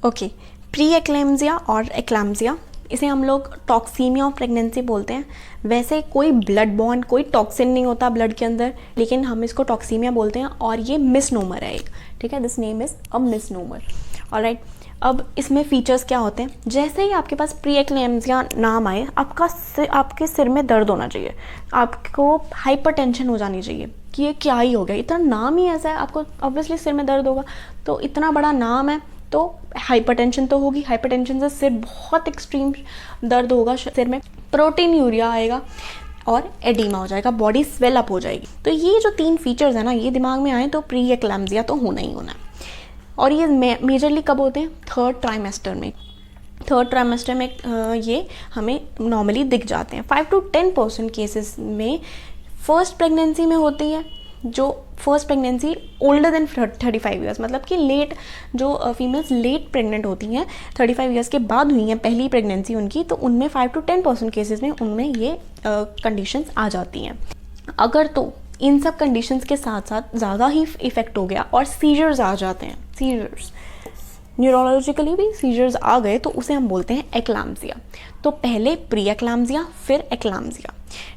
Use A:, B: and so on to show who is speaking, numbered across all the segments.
A: Okay, pre एक्लैम्सिया और एक्लैम्सिया, इसे हम लोग टॉक्सीमिया ऑफ प्रेगनेंसी बोलते हैं। वैसे कोई ब्लड बॉर्न, कोई टॉक्सिन नहीं होता ब्लड के अंदर, लेकिन हम इसको टॉक्सीमिया बोलते हैं और ये मिसनोमर है एक, ठीक है, this name is a misnomer. Alright, अब इसमें फीचर्स क्या होते हैं? जैसे ही आपके पास प्री एक्लैम्सिया नाम आए, आपके सिर में दर्द होना चाहिए, आपको हाइपरटेंशन हो जानी चाहिए कि ये क्या ही हो गया, इतना नाम ही ऐसा है, आपको ऑब्वियसली सिर में दर्द होगा। तो इतना बड़ा नाम है तो हाइपरटेंशन तो होगी, हाइपरटेंशन से सिर बहुत एक्सट्रीम दर्द होगा सिर में, प्रोटीन यूरिया आएगा और एडिमा हो जाएगा, बॉडी स्वेल अप हो जाएगी। तो ये जो 3 फीचर्स है ना, ये दिमाग में आए तो प्री एक्लैम्सिया तो होना ही होना है। और ये मेजरली कब होते हैं? 3rd ट्राइमेस्टर में। 3rd ट्राइमेस्टर में ये हमें नॉर्मली दिख जाते हैं। 5 to 10% केसेस में फर्स्ट प्रेगनेंसी में होती है, जो first pregnancy older than 35 years, मतलब कि लेट, जो फीमेल्स लेट प्रेग्नेंट होती हैं 35 ईयर्स के बाद हुई हैं पहली प्रेगनेंसी उनकी, तो उनमें 5 to 10% केसेस में उनमें ये कंडीशंस आ जाती हैं। अगर तो इन सब कंडीशंस के साथ साथ ज़्यादा ही इफेक्ट हो गया और सीजर्स आ जाते हैं, सीजर्स न्यूरोलॉजिकली भी सीजर्स आ गए, तो उसे हम बोलते हैं एक्लैम्सिया। तो पहले प्री एक्लैम्सिया फिर एक्लैम्सिया।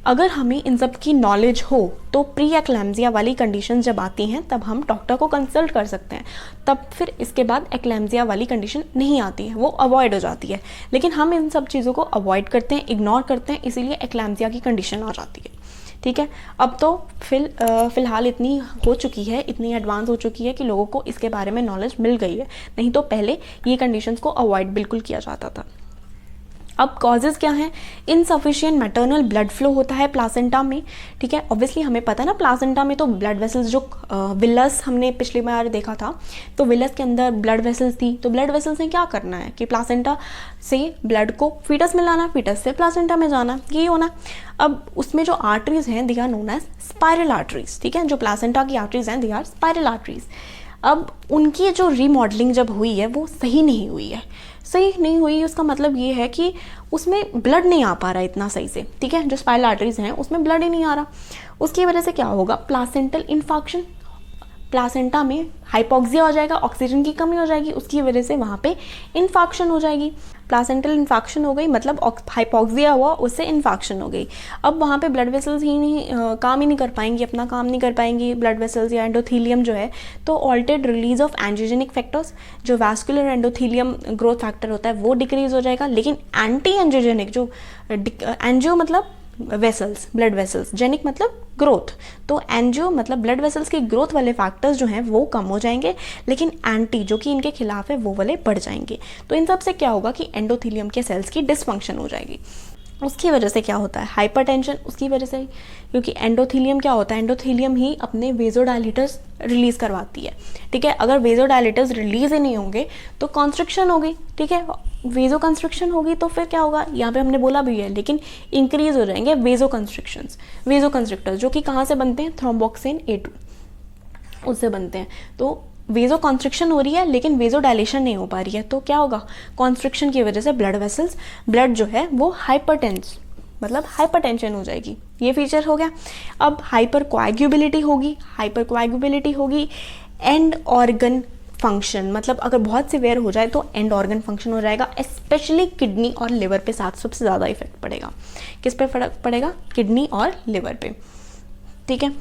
A: अगर हमें इन सब की नॉलेज हो तो प्री एक्लैम्सिया वाली कंडीशन जब आती हैं तब हम डॉक्टर को कंसल्ट कर सकते हैं, तब फिर इसके बाद एक्लैम्सिया वाली कंडीशन नहीं आती है, वो अवॉइड हो जाती है। लेकिन हम इन सब चीज़ों को अवॉइड करते हैं, इग्नोर करते हैं, इसीलिए एक्लैम्सिया की कंडीशन आ जाती है। ठीक है, अब तो फ़िलहाल इतनी हो चुकी है, इतनी एडवांस हो चुकी है कि लोगों को इसके बारे में नॉलेज मिल गई है, नहीं तो पहले ये कंडीशंस को अवॉइड बिल्कुल किया जाता था। अब कॉजेज़ क्या हैं? इनसफिशिएंट मैटरनल ब्लड फ्लो होता है प्लासेंटा में, ठीक है। ऑब्वियसली हमें पता है ना, प्लासेंटा में तो ब्लड वेसल्स, जो विलस हमने पिछली बार देखा था, तो विलस के अंदर ब्लड वेसल्स थी। तो ब्लड वेसल्स ने क्या करना है कि प्लासेंटा से ब्लड को फीटस में लाना, फीटस से प्लासेंटा में जाना, ये होना। अब उसमें जो आर्टरीज हैं, they are known as spiral arteries, ठीक है। जो प्लासेंटा की आर्टरीज हैं, दे आर स्पाइरल आर्टरीज। अब उनकी जो रीमॉडलिंग जब हुई है वो सही नहीं हुई है। सही नहीं हुई उसका मतलब ये है कि उसमें ब्लड नहीं आ पा रहा है इतना सही से, ठीक है। जो स्पाइरल आर्टरीज हैं उसमें ब्लड ही नहीं आ रहा, उसकी वजह से क्या होगा? प्लासेंटल इन्फेक्शन, प्लासेंटा में हाइपोक्सिया हो जाएगा, ऑक्सीजन की कमी हो जाएगी, उसकी वजह से वहाँ पे इन्फेक्शन हो जाएगी। प्लासेंटल इन्फेक्शन हो गई मतलब हाइपोक्सिया हुआ, उससे इन्फेक्शन हो गई। अब वहाँ पे ब्लड वेसल्स ही नहीं काम ही नहीं कर पाएंगी, अपना काम नहीं कर पाएंगी ब्लड वेसल्स या एंडोथीलियम जो है। तो altered release of angiogenic factors, जो वैस्कुलर एंडोथीलियम ग्रोथ फैक्टर होता है वो डिक्रीज हो जाएगा। लेकिन एंटी एंजियोजेनिक, जो एंजियो मतलब वेसल्स, ब्लड वेसल्स, जेनिक मतलब ग्रोथ, तो एंजियो मतलब ब्लड वेसल्स की ग्रोथ वाले फैक्टर्स जो हैं वो कम हो जाएंगे, लेकिन एंटी जो कि इनके खिलाफ है वो वाले बढ़ जाएंगे। तो इन सब से क्या होगा कि एंडोथीलियम के सेल्स की डिसफंक्शन हो जाएगी। उसकी वजह से क्या होता है? हाइपरटेंशन, उसकी वजह से, क्योंकि एंडोथीलियम क्या होता है? एंडोथीलियम ही अपने वेजोडाइलेटर्स रिलीज़ करवाती है, ठीक है। अगर वेजोडाइलेटर्स रिलीज ही नहीं होंगे तो कॉन्स्ट्रिक्शन हो गई, ठीक है। वेजो कंस्ट्रिक्शन होगी तो फिर क्या होगा? यहाँ पे हमने बोला भी है, लेकिन इंक्रीज हो जाएंगे वेजो कंस्ट्रिक्शंस, वेजो कंस्ट्रिक्टर्स, जो कि कहाँ से बनते हैं? थ्रोम्बोक्सिन A2 उससे बनते हैं। तो वेजो कॉन्स्ट्रिक्शन हो रही है लेकिन वेजो डायलेशन नहीं हो पा रही है, तो क्या होगा? कॉन्स्ट्रिक्शन की वजह से ब्लड वेसल्स, ब्लड जो है वो हाइपरटेंस मतलब हाइपरटेंशन हो जाएगी, ये फीचर हो गया। अब हाइपर कोएगुबिलिटी होगी, हाइपर कोएगुबिलिटी होगी। एंड ऑर्गन फंक्शन, मतलब अगर बहुत सिवियर हो जाए तो एंड ऑर्गन फंक्शन हो जाएगा, स्पेशली किडनी और लिवर पे साथ सबसे ज़्यादा इफेक्ट पड़ेगा। किस पे फर्क पड़ेगा? किडनी और लिवर पे, ठीक है।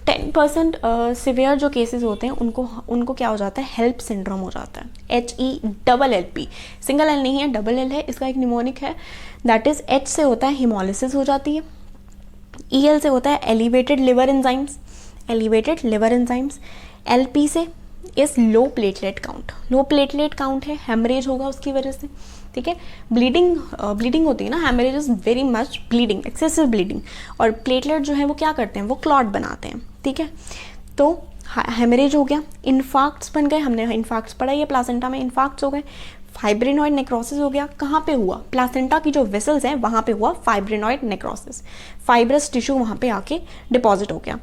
A: 10% सिवियर जो केसेस होते हैं उनको क्या हो जाता है? हेल्प सिंड्रोम हो जाता है, HELLP, सिंगल एल नहीं है, डबल एल है, इसका एक निमोनिक है। दैट इज H से होता है हिमोलिसिस हो जाती है, EL से होता है elevated liver enzymes, elevated liver enzymes. LP से इस low platelet count, low platelet count है, हेमरेज होगा उसकी वजह से, ठीक है। ब्लीडिंग होती है ना, haemorrhage is very much bleeding, excessive bleeding, और प्लेटलेट जो है वो क्या करते हैं? वो क्लॉट बनाते हैं, ठीक है। तो हेमरेज हो गया, इन्फार्क्ट्स बन गए, हमने इन्फार्क्ट्स पढ़ा है प्लासेंटा में, इन्फार्क्ट्स हो गए। फाइब्रिनॉइड नेक्रोसिस हो गया, कहाँ पे हुआ? प्लासेंटा की जो वेसल्स हैं वहाँ पे हुआ फाइब्रिनॉइड नेक्रोसिस, फाइब्रस टिश्यू वहाँ पे आके डिपॉजिट हो गया,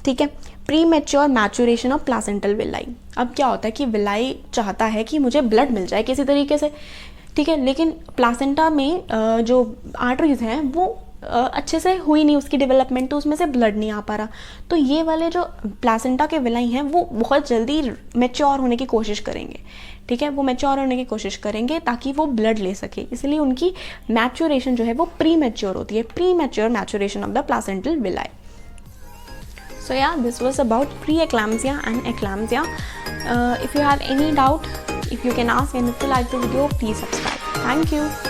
A: ठीक है। Pre mature maturation of placental villi, अब क्या होता है कि विलाई चाहता है कि मुझे ब्लड मिल जाए किसी तरीके से, ठीक है, लेकिन प्लासेंटा में जो आर्टरीज हैं वो अच्छे से हुई नहीं उसकी डेवलपमेंट, तो उसमें से ब्लड नहीं आ पा रहा। तो ये वाले जो प्लासेंटा के विलाई हैं वो बहुत जल्दी मैच्योर होने की कोशिश करेंगे, ठीक है, वो मैच्योर होने की कोशिश करेंगे ताकि वो ब्लड ले सके, इसलिए उनकी मैच्योरेशन जो है वो प्री मैच्योर होती है, pre mature maturation of the placental villi. So yeah, this was about pre-eclampsia and eclampsia. If you have any doubt, if you can ask, and if you like the video, please subscribe. Thank you.